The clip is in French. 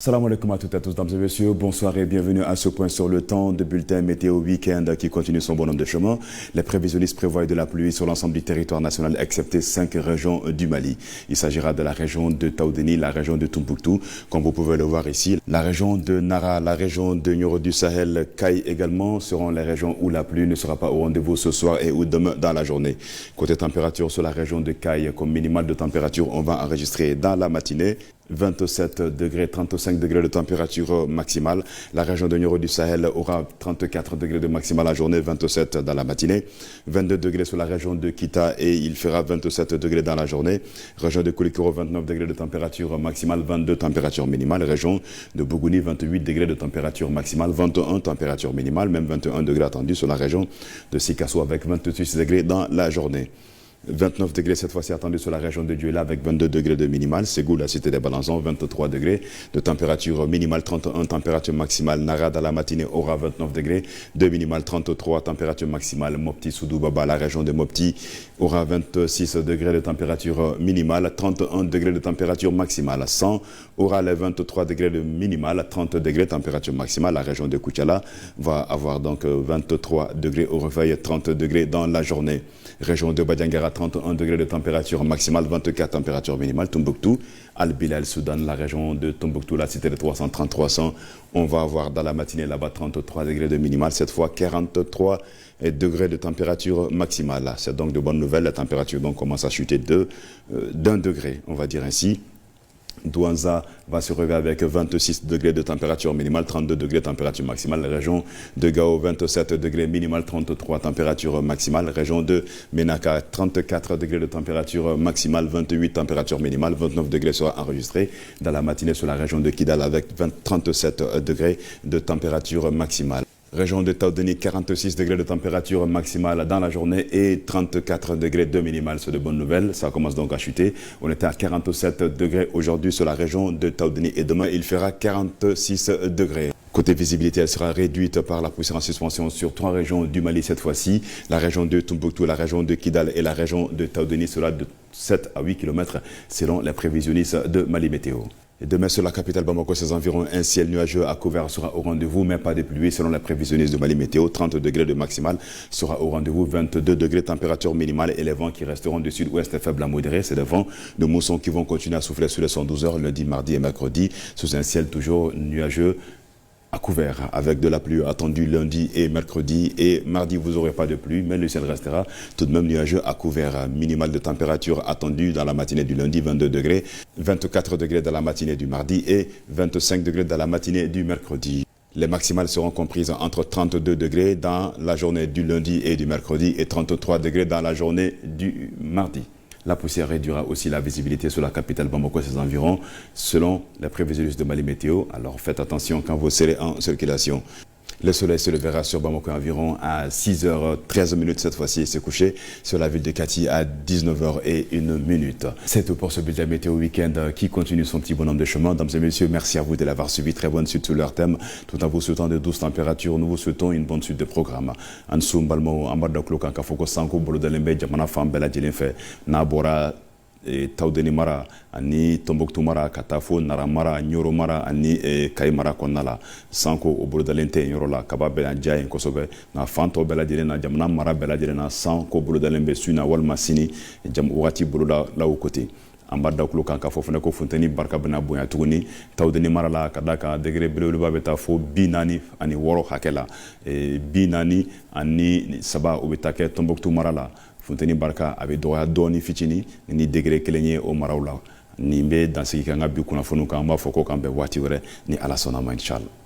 Salam alaikum à toutes et à tous, dames et messieurs. Bonsoir et bienvenue à ce point sur le temps de bulletin météo week-end qui continue son bonhomme de chemin. Les prévisionnistes prévoient de la pluie sur l'ensemble du territoire national, excepté 5 régions du Mali. Il s'agira de la région de Taoudeni, la région de Tombouctou, comme vous pouvez le voir ici. La région de Nara, la région de Nioro du Sahel, Kaye également seront les régions où la pluie ne sera pas au rendez-vous ce soir et ou demain dans la journée. Côté température sur la région de Kaye, comme minimale de température, on va enregistrer dans la matinée 27 degrés, 35 degrés de température maximale. La région de Nioro du Sahel aura 34 degrés de maximale la journée, 27 dans la matinée. 22 degrés sur la région de Kita et il fera 27 degrés dans la journée. Région de Koulikoro, 29 degrés de température maximale, 22 température minimale. Région de Bougouni, 28 degrés de température maximale, 21 température minimale, même 21 degrés attendus sur la région de Sikasso avec 28 degrés dans la journée. 29 degrés cette fois-ci attendu sur la région de Dioula avec 22 degrés de minimale. Ségou, la cité des Balanzons, 23 degrés de température minimale, 31 température maximale. Nara, dans la matinée, aura 29 degrés de minimale, 33 température maximale. Mopti, Soudou, Baba, la région de Mopti, aura 26 degrés de température minimale, 31 degrés de température maximale. 100 aura les 23 degrés de minimale, 30 degrés de température maximale. La région de Koutiala va avoir donc 23 degrés au réveil, 30 degrés dans la journée. Région de Badiangara, 31 degrés de température maximale, 24 température minimale. Tombouctou, Al-Bilal, Soudan, la région de Tombouctou, la cité de 300. On va avoir dans la matinée là-bas 33 degrés de minimale, cette fois 43 degrés de température maximale. C'est donc de bonnes nouvelles. La température donc commence à chuter d'un degré, on va dire ainsi. Douanza va se réveiller avec 26 degrés de température minimale, 32 degrés de température maximale. La région de Gao, 27 degrés minimale, 33 température maximale. Région de Menaka, 34 degrés de température maximale, 28 température minimale. 29 degrés sera enregistré dans la matinée sur la région de Kidal avec 37 degrés de température maximale. Région de Taoudeni, 46 degrés de température maximale dans la journée et 34 degrés de minimale. C'est de bonnes nouvelles. Ça commence donc à chuter. On était à 47 degrés aujourd'hui sur la région de Taoudeni et demain il fera 46 degrés. Côté visibilité, elle sera réduite par la poussière en suspension sur 3 régions du Mali cette fois-ci. La région de Tombouctou, la région de Kidal et la région de Taoudeni sera de 7 à 8 km selon les prévisionnistes de Mali Météo. Et demain sur la capitale Bamako, c'est environ un ciel nuageux à couvert sera au rendez-vous, mais pas de pluie selon les prévisionnistes de Mali Météo. 30 degrés de maximale sera au rendez-vous, 22 degrés de température minimale et les vents qui resteront du sud-ouest faibles à modérés. C'est des vents de mousson qui vont continuer à souffler sur les 112 heures lundi, mardi et mercredi sous un ciel toujours nuageux à couvert avec de la pluie attendue lundi et mercredi et mardi vous n'aurez pas de pluie mais le ciel restera tout de même nuageux à couvert. Minimal de température attendue dans la matinée du lundi 22 degrés, 24 degrés dans la matinée du mardi et 25 degrés dans la matinée du mercredi. Les maximales seront comprises entre 32 degrés dans la journée du lundi et du mercredi et 33 degrés dans la journée du mardi. La poussière réduira aussi la visibilité sur la capitale Bamako et ses environs, selon les prévisionnistes de Mali Météo. Alors faites attention quand vous serez en circulation. Le soleil se lèvera sur Bamako environ à 6h13 cette fois-ci et se coucher sur la ville de Kati à 19h01. C'est tout pour ce bulletin météo week-end qui continue son petit bonhomme de chemin. Mesdames et messieurs, merci à vous de l'avoir suivi. Très bonne suite sur leur thème. Tout en vous souhaitant de douces températures, nous vous souhaitons une bonne suite de programme. Ansou Mbalmo, Ambada Klokan Kafoko Sanko, Bolodalembe, Jamana Fambela Djelenfe, Nabora, Taoudeni Mara, ani Tombouctou Mara, Katafo, Nara Mara, Nyoro Mara, ani Kaye Mara Konala, Sanko, Obolodalente, Nyorola, Kaba Belanjay, Kosobe, na Fanto Beladjelena, Jamana Mara Beladjelena, Sanko, Bolodalembe, Suna, Walmasini, Jam Ouati Boloda, là au côté. Ambada Klokan Kafofone ko Fonteni, Barka Bena Boya Touni, Taoudeni Mara la, Kadaka, Degré Beluba Betafo, Binani, ani Woro Hakela, Binani, ani Saba, Obetake, Tombouctou Mara la. Fonteni Barka avait droit doni fitini ni degré kelenye o maraw la ni be dans ce qui kan ga bi kuna fonu kan ba foko kan be wati wore ni ala sona ma inshallah.